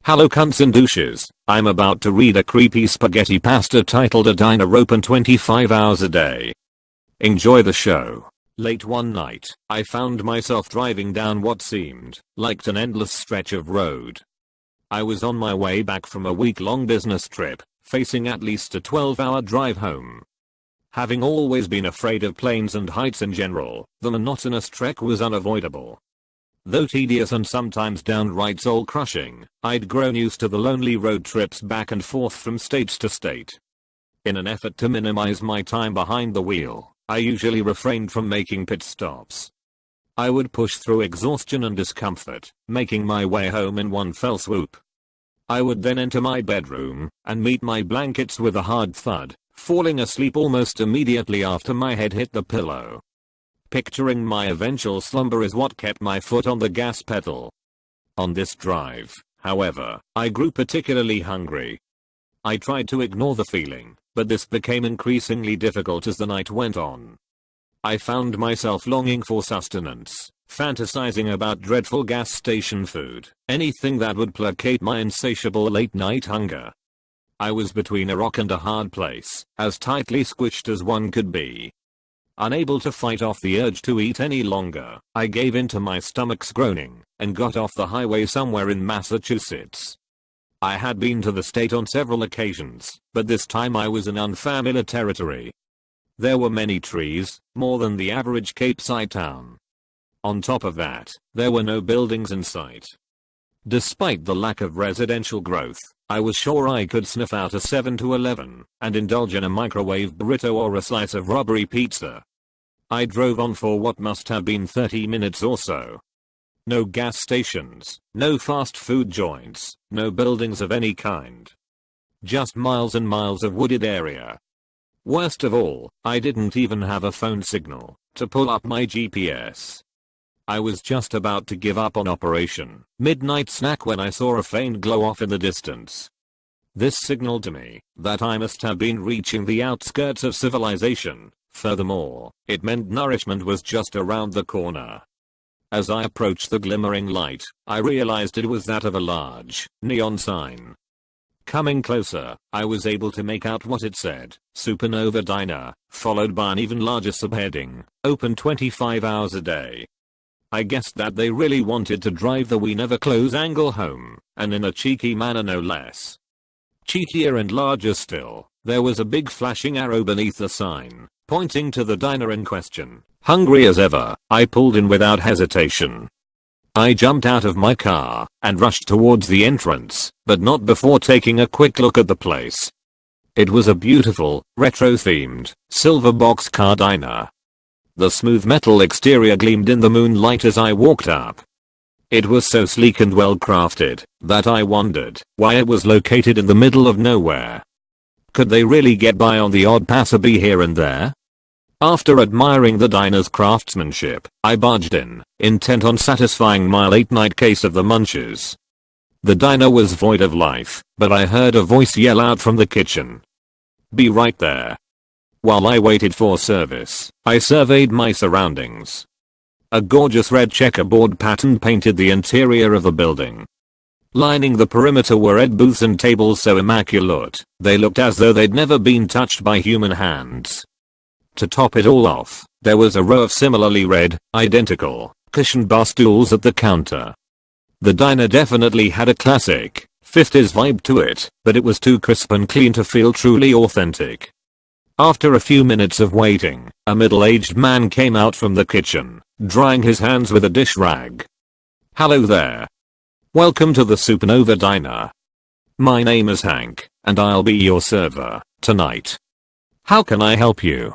Hello cunts and douches, I'm about to read a creepy spaghetti pasta titled A Diner Open 25 Hours a Day. Enjoy the show. Late one night, I found myself driving down what seemed like an endless stretch of road. I was on my way back from a week-long business trip, facing at least a 12-hour drive home. Having always been afraid of planes and heights in general, the monotonous trek was unavoidable. Though tedious and sometimes downright soul-crushing, I'd grown used to the lonely road trips back and forth from state to state. In an effort to minimize my time behind the wheel, I usually refrained from making pit stops. I would push through exhaustion and discomfort, making my way home in one fell swoop. I would then enter my bedroom and meet my blankets with a hard thud, falling asleep almost immediately after my head hit the pillow. Picturing my eventual slumber is what kept my foot on the gas pedal. On this drive, however, I grew particularly hungry. I tried to ignore the feeling, but this became increasingly difficult as the night went on. I found myself longing for sustenance, fantasizing about dreadful gas station food, anything that would placate my insatiable late-night hunger. I was between a rock and a hard place, as tightly squished as one could be. Unable to fight off the urge to eat any longer, I gave in to my stomach's groaning and got off the highway somewhere in Massachusetts. I had been to the state on several occasions, but this time I was in unfamiliar territory. There were many trees, more than the average Capeside town. On top of that, there were no buildings in sight. Despite the lack of residential growth, I was sure I could sniff out a 7-Eleven and indulge in a microwave burrito or a slice of rubbery pizza. I drove on for what must have been 30 minutes or so. No gas stations, no fast food joints, no buildings of any kind. Just miles and miles of wooded area. Worst of all, I didn't even have a phone signal to pull up my GPS. I was just about to give up on Operation Midnight Snack when I saw a faint glow off in the distance. This signaled to me that I must have been reaching the outskirts of civilization. Furthermore, it meant nourishment was just around the corner. As I approached the glimmering light, I realized it was that of a large neon sign. Coming closer, I was able to make out what it said: Supernova Diner, followed by an even larger subheading: Open 25 hours a day. I guessed that they really wanted to drive the "we never close" angle home, and in a cheeky manner no less. Cheekier and larger still, there was a big flashing arrow beneath the sign, pointing to the diner in question. Hungry as ever, I pulled in without hesitation. I jumped out of my car and rushed towards the entrance, but not before taking a quick look at the place. It was a beautiful, retro-themed, silver boxcar diner. The smooth metal exterior gleamed in the moonlight as I walked up. It was so sleek and well crafted that I wondered why it was located in the middle of nowhere. Could they really get by on the odd passerby here and there? After admiring the diner's craftsmanship, I barged in, intent on satisfying my late-night case of the munches. The diner was void of life, but I heard a voice yell out from the kitchen. "Be right there." While I waited for service, I surveyed my surroundings. A gorgeous red checkerboard pattern painted the interior of the building. Lining the perimeter were red booths and tables so immaculate, they looked as though they'd never been touched by human hands. To top it all off, there was a row of similarly red, identical, cushioned bar stools at the counter. The diner definitely had a classic 50s vibe to it, but it was too crisp and clean to feel truly authentic. After a few minutes of waiting, a middle-aged man came out from the kitchen, drying his hands with a dish rag. "Hello there. Welcome to the Supernova Diner. My name is Hank, and I'll be your server tonight. How can I help you?"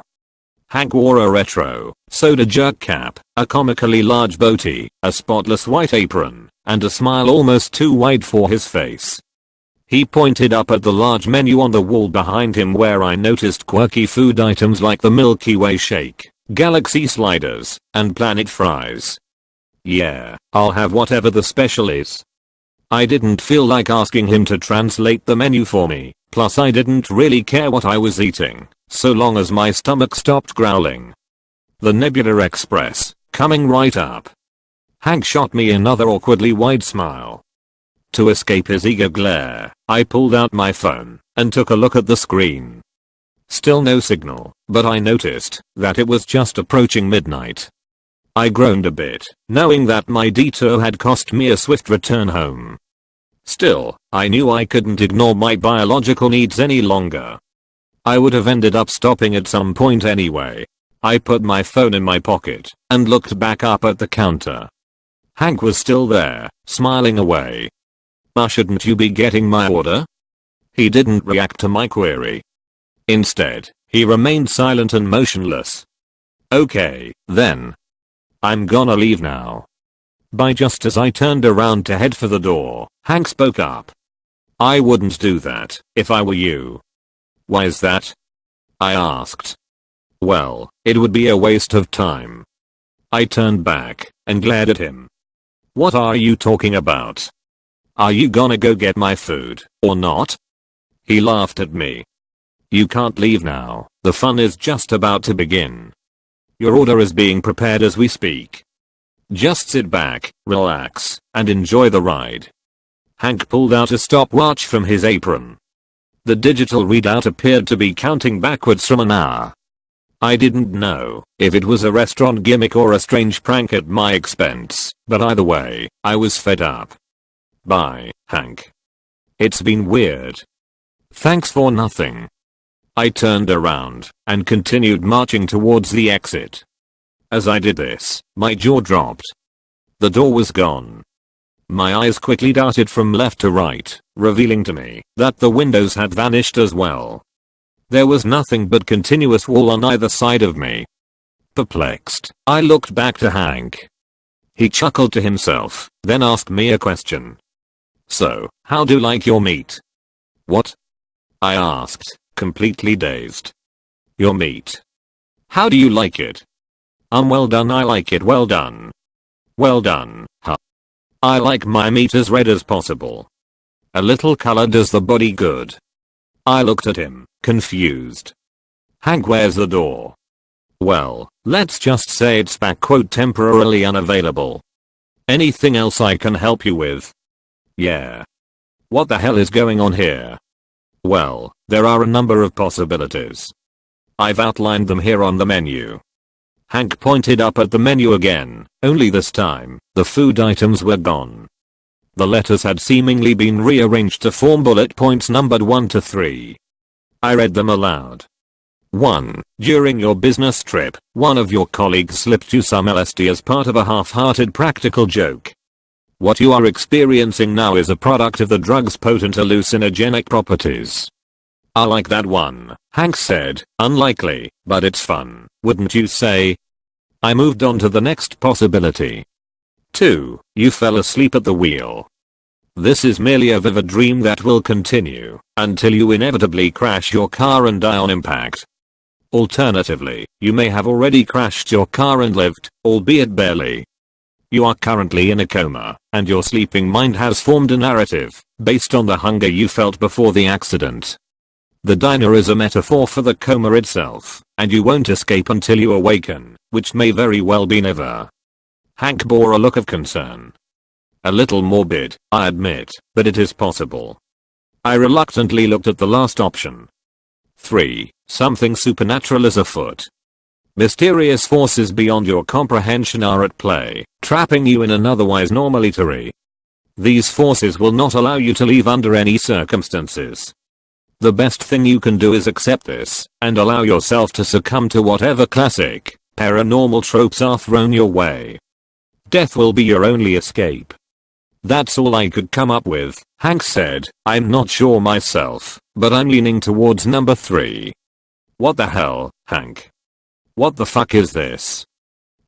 Hank wore a retro, soda jerk cap, a comically large goatee, a spotless white apron, and a smile almost too wide for his face. He pointed up at the large menu on the wall behind him where I noticed quirky food items like the Milky Way shake, Galaxy sliders, and Planet fries. "Yeah, I'll have whatever the special is." I didn't feel like asking him to translate the menu for me, plus I didn't really care what I was eating, so long as my stomach stopped growling. The Nebula Express, coming right up. Hank shot me another awkwardly wide smile. To escape his eager glare, I pulled out my phone and took a look at the screen. Still no signal, but I noticed that it was just approaching midnight. I groaned a bit, knowing that my detour had cost me a swift return home. Still, I knew I couldn't ignore my biological needs any longer. I would have ended up stopping at some point anyway. I put my phone in my pocket and looked back up at the counter. Hank was still there, smiling away. Shouldn't you be getting my order? He didn't react to my query. Instead, he remained silent and motionless. Okay, then. I'm gonna leave now. By just as I turned around to head for the door, Hank spoke up. I wouldn't do that if I were you. Why is that? I asked. Well, it would be a waste of time. I turned back and glared at him. What are you talking about? Are you gonna go get my food, or not? He laughed at me. You can't leave now, the fun is just about to begin. Your order is being prepared as we speak. Just sit back, relax, and enjoy the ride. Hank pulled out a stopwatch from his apron. The digital readout appeared to be counting backwards from an hour. I didn't know if it was a restaurant gimmick or a strange prank at my expense, but either way, I was fed up. Bye, Hank. It's been weird. Thanks for nothing. I turned around and continued marching towards the exit. As I did this, my jaw dropped. The door was gone. My eyes quickly darted from left to right, revealing to me that the windows had vanished as well. There was nothing but continuous wall on either side of me. Perplexed, I looked back to Hank. He chuckled to himself, then asked me a question. So, how do you like your meat? What? I asked, completely dazed. Your meat. How do you like it? Well done, I like it well done. Well done, huh? I like my meat as red as possible. A little color does the body good. I looked at him, confused. Hank, where's the door? Well, let's just say it's back temporarily unavailable. Anything else I can help you with? Yeah. What the hell is going on here? Well, there are a number of possibilities. I've outlined them here on the menu. Hank pointed up at the menu again, only this time, the food items were gone. The letters had seemingly been rearranged to form bullet points numbered 1 to 3. I read them aloud. 1. During your business trip, one of your colleagues slipped you some LSD as part of a half-hearted practical joke. What you are experiencing now is a product of the drug's potent hallucinogenic properties. I like that one, Hank said, unlikely, but it's fun, wouldn't you say? I moved on to the next possibility. 2. You fell asleep at the wheel. This is merely a vivid dream that will continue until you inevitably crash your car and die on impact. Alternatively, you may have already crashed your car and lived, albeit barely. You are currently in a coma, and your sleeping mind has formed a narrative based on the hunger you felt before the accident. The diner is a metaphor for the coma itself, and you won't escape until you awaken, which may very well be never. Hank bore a look of concern. A little morbid, I admit, but it is possible. I reluctantly looked at the last option. 3. Something supernatural is afoot. Mysterious forces beyond your comprehension are at play, trapping you in an otherwise normal eatery. These forces will not allow you to leave under any circumstances. The best thing you can do is accept this, and allow yourself to succumb to whatever classic, paranormal tropes are thrown your way. Death will be your only escape. That's all I could come up with, Hank said. I'm not sure myself, but I'm leaning towards number 3. What the hell, Hank? What the fuck is this?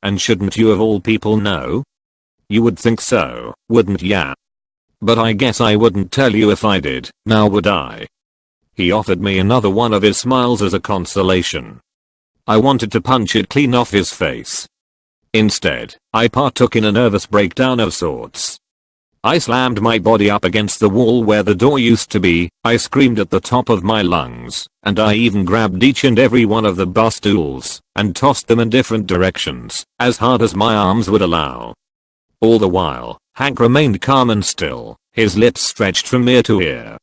And shouldn't you of all people know? You would think so, wouldn't ya? But I guess I wouldn't tell you if I did, now would I? He offered me another one of his smiles as a consolation. I wanted to punch it clean off his face. Instead, I partook in a nervous breakdown of sorts. I slammed my body up against the wall where the door used to be, I screamed at the top of my lungs, and I even grabbed each and every one of the bar stools and tossed them in different directions, as hard as my arms would allow. All the while, Hank remained calm and still, his lips stretched from ear to ear.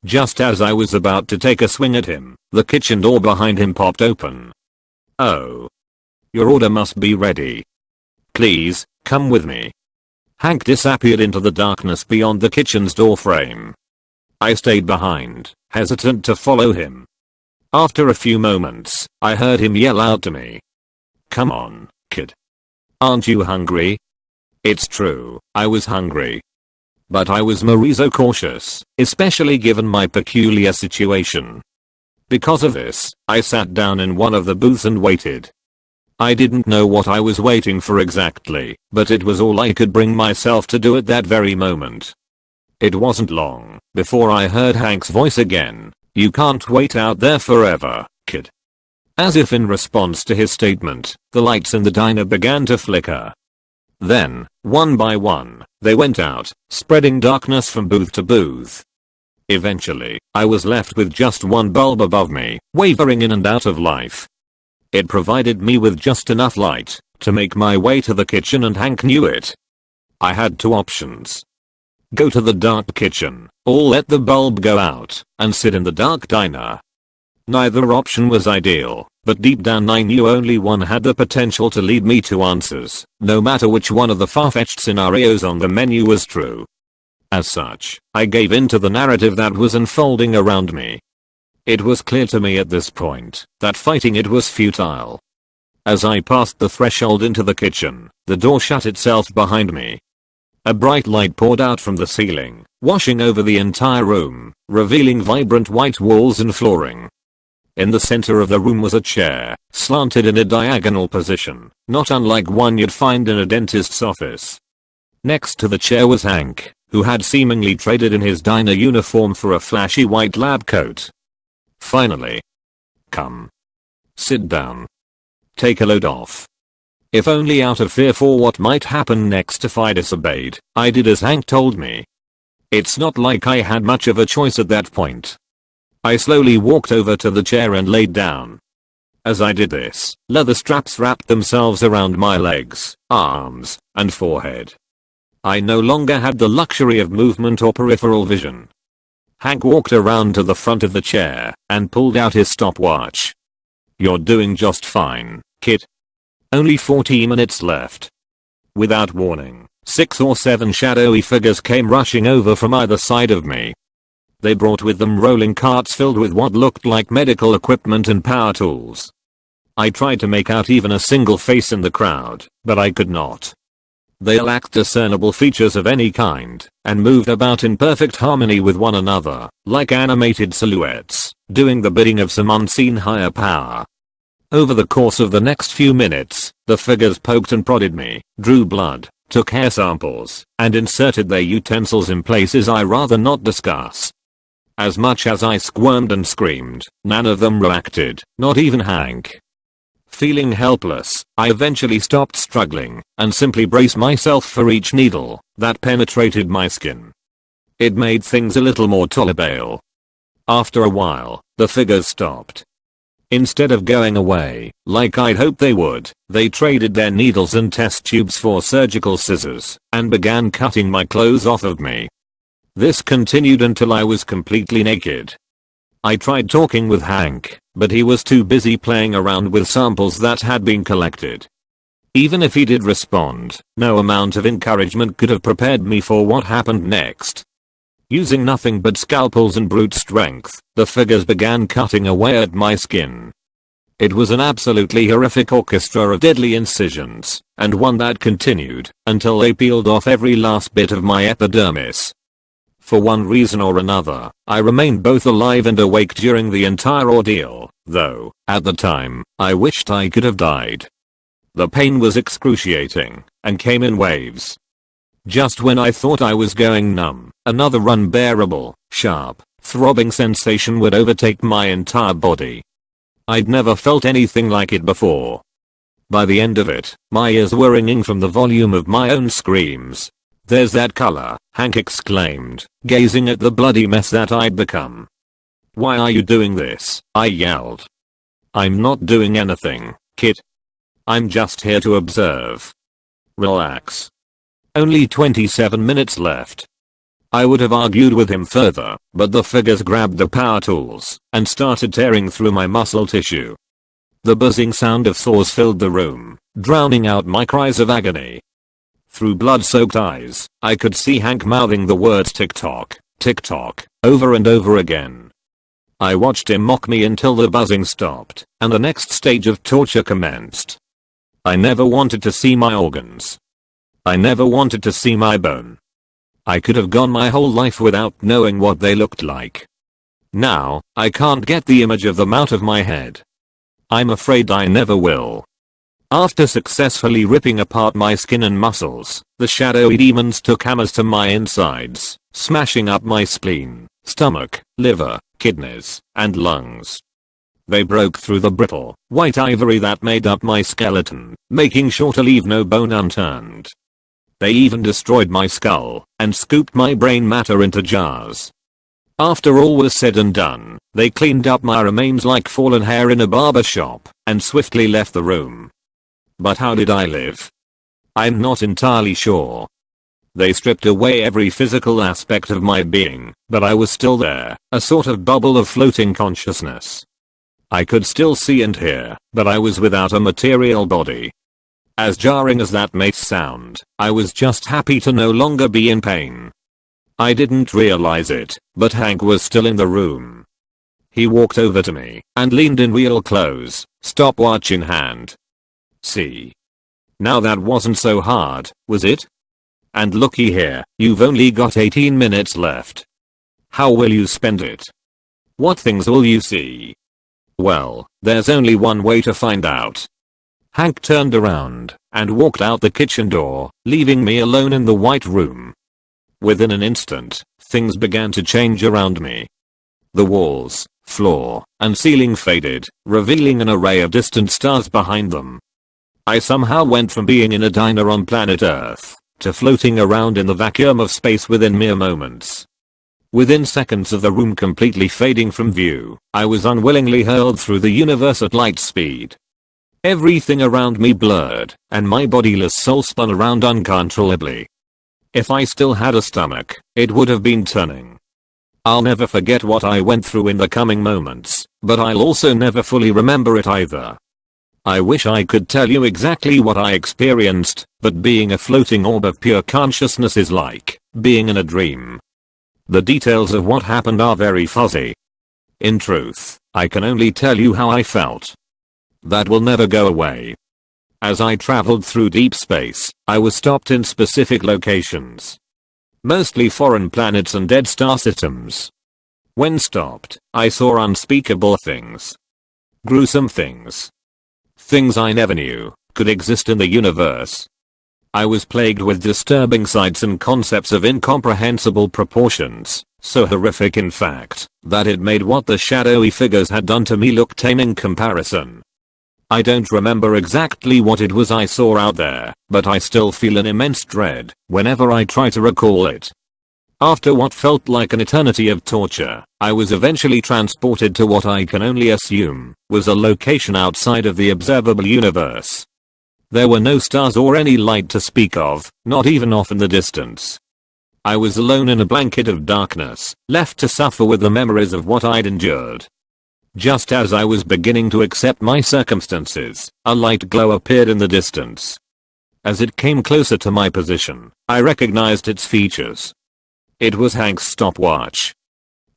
Just as I was about to take a swing at him, the kitchen door behind him popped open. "Oh. Your order must be ready. Please, come with me." Hank disappeared into the darkness beyond the kitchen's doorframe. I stayed behind, hesitant to follow him. After a few moments, I heard him yell out to me. "Come on, kid. Aren't you hungry?" It's true, I was hungry. But I was more cautious, especially given my peculiar situation. Because of this, I sat down in one of the booths and waited. I didn't know what I was waiting for exactly, but it was all I could bring myself to do at that very moment. It wasn't long before I heard Hank's voice again. "You can't wait out there forever, kid." As if in response to his statement, the lights in the diner began to flicker. Then, one by one, they went out, spreading darkness from booth to booth. Eventually, I was left with just one bulb above me, wavering in and out of life. It provided me with just enough light to make my way to the kitchen, and Hank knew it. I had two options. Go to the dark kitchen, or let the bulb go out and sit in the dark diner. Neither option was ideal, but deep down I knew only one had the potential to lead me to answers, no matter which one of the far-fetched scenarios on the menu was true. As such, I gave in to the narrative that was unfolding around me. It was clear to me at this point that fighting it was futile. As I passed the threshold into the kitchen, the door shut itself behind me. A bright light poured out from the ceiling, washing over the entire room, revealing vibrant white walls and flooring. In the center of the room was a chair, slanted in a diagonal position, not unlike one you'd find in a dentist's office. Next to the chair was Hank, who had seemingly traded in his diner uniform for a flashy white lab coat. "Finally. Come. Sit down. Take a load off." If only out of fear for what might happen next if I disobeyed, I did as Hank told me. It's not like I had much of a choice at that point. I slowly walked over to the chair and laid down. As I did this, leather straps wrapped themselves around my legs, arms, and forehead. I no longer had the luxury of movement or peripheral vision. Hank walked around to the front of the chair and pulled out his stopwatch. "You're doing just fine, kid. Only 40 minutes left." Without warning, 6 or 7 shadowy figures came rushing over from either side of me. They brought with them rolling carts filled with what looked like medical equipment and power tools. I tried to make out even a single face in the crowd, but I could not. They lacked discernible features of any kind, and moved about in perfect harmony with one another, like animated silhouettes, doing the bidding of some unseen higher power. Over the course of the next few minutes, the figures poked and prodded me, drew blood, took hair samples, and inserted their utensils in places I rather not discuss. As much as I squirmed and screamed, none of them reacted, not even Hank. Feeling helpless, I eventually stopped struggling and simply braced myself for each needle that penetrated my skin. It made things a little more tolerable. After a while, the figures stopped. Instead of going away, like I'd hoped they would, they traded their needles and test tubes for surgical scissors and began cutting my clothes off of me. This continued until I was completely naked. I tried talking with Hank, but he was too busy playing around with samples that had been collected. Even if he did respond, no amount of encouragement could have prepared me for what happened next. Using nothing but scalpels and brute strength, the figures began cutting away at my skin. It was an absolutely horrific orchestra of deadly incisions, and one that continued until they peeled off every last bit of my epidermis. For one reason or another, I remained both alive and awake during the entire ordeal, though, at the time, I wished I could have died. The pain was excruciating, and came in waves. Just when I thought I was going numb, another unbearable, sharp, throbbing sensation would overtake my entire body. I'd never felt anything like it before. By the end of it, my ears were ringing from the volume of my own screams. "There's that color," Hank exclaimed, gazing at the bloody mess that I'd become. "Why are you doing this?" I yelled. "I'm not doing anything, kid. I'm just here to observe. Relax. Only 27 minutes left." I would have argued with him further, but the figures grabbed the power tools and started tearing through my muscle tissue. The buzzing sound of saws filled the room, drowning out my cries of agony. Through blood-soaked eyes, I could see Hank mouthing the words tick-tock, tick-tock, over and over again. I watched him mock me until the buzzing stopped, and the next stage of torture commenced. I never wanted to see my organs. I never wanted to see my bone. I could have gone my whole life without knowing what they looked like. Now, I can't get the image of them out of my head. I'm afraid I never will. After successfully ripping apart my skin and muscles, the shadowy demons took hammers to my insides, smashing up my spleen, stomach, liver, kidneys, and lungs. They broke through the brittle, white ivory that made up my skeleton, making sure to leave no bone unturned. They even destroyed my skull and scooped my brain matter into jars. After all was said and done, they cleaned up my remains like fallen hair in a barber shop and swiftly left the room. But how did I live? I'm not entirely sure. They stripped away every physical aspect of my being, but I was still there, a sort of bubble of floating consciousness. I could still see and hear, but I was without a material body. As jarring as that may sound, I was just happy to no longer be in pain. I didn't realize it, but Hank was still in the room. He walked over to me and leaned in real close, stopwatch in hand. See? Now that wasn't so hard, was it? And looky here, you've only got 18 minutes left. How will you spend it? What things will you see? Well, there's only one way to find out. Hank turned around and walked out the kitchen door, leaving me alone in the white room. Within an instant, things began to change around me. The walls, floor, and ceiling faded, revealing an array of distant stars behind them. I somehow went from being in a diner on planet Earth to floating around in the vacuum of space within mere moments. Within seconds of the room completely fading from view, I was unwillingly hurled through the universe at light speed. Everything around me blurred, and my bodiless soul spun around uncontrollably. If I still had a stomach, it would have been turning. I'll never forget what I went through in the coming moments, but I'll also never fully remember it either. I wish I could tell you exactly what I experienced, but being a floating orb of pure consciousness is like being in a dream. The details of what happened are very fuzzy. In truth, I can only tell you how I felt. That will never go away. As I traveled through deep space, I was stopped in specific locations. Mostly foreign planets and dead star systems. When stopped, I saw unspeakable things. Gruesome things. Things I never knew could exist in the universe. I was plagued with disturbing sights and concepts of incomprehensible proportions, so horrific in fact, that it made what the shadowy figures had done to me look tame in comparison. I don't remember exactly what it was I saw out there, but I still feel an immense dread whenever I try to recall it. After what felt like an eternity of torture, I was eventually transported to what I can only assume was a location outside of the observable universe. There were no stars or any light to speak of, not even off in the distance. I was alone in a blanket of darkness, left to suffer with the memories of what I'd endured. Just as I was beginning to accept my circumstances, a light glow appeared in the distance. As it came closer to my position, I recognized its features. It was Hank's stopwatch.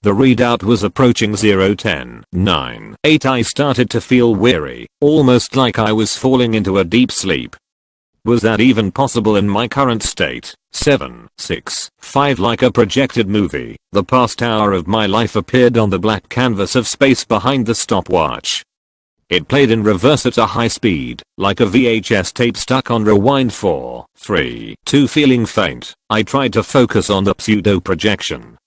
The readout was approaching 0:10:9. I started to feel weary, almost like I was falling into a deep sleep. Was that even possible in my current state? 7:6:5 Like a projected movie, the past hour of my life appeared on the black canvas of space behind the stopwatch. It played in reverse at a high speed, like a VHS tape stuck on rewind 4:3:2 Feeling faint, I tried to focus on the pseudo-projection.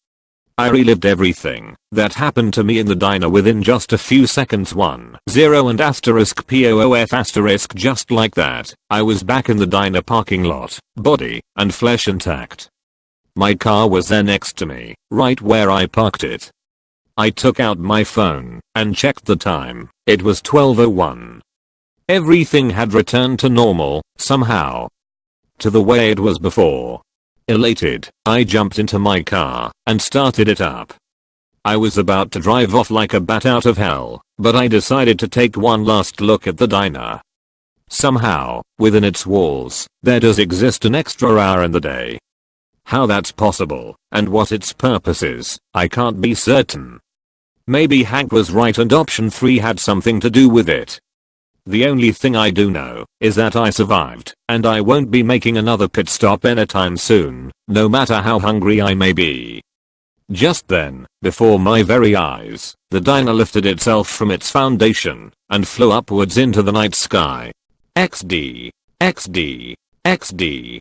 I relived everything that happened to me in the diner within just a few seconds. 10 and asterisk poof asterisk just like that, I was back in the diner parking lot, body and flesh intact. My car was there next to me, right where I parked it. I took out my phone and checked the time. It was 12:01. Everything had returned to normal, somehow. To the way it was before. Elated, I jumped into my car and started it up. I was about to drive off like a bat out of hell, but I decided to take one last look at the diner. Somehow, within its walls, there does exist an extra hour in the day. How that's possible, and what its purpose is, I can't be certain. Maybe Hank was right and option 3 had something to do with it. The only thing I do know is that I survived, and I won't be making another pit stop anytime soon, no matter how hungry I may be. Just then, before my very eyes, the diner lifted itself from its foundation and flew upwards into the night sky. XD, XD, XD.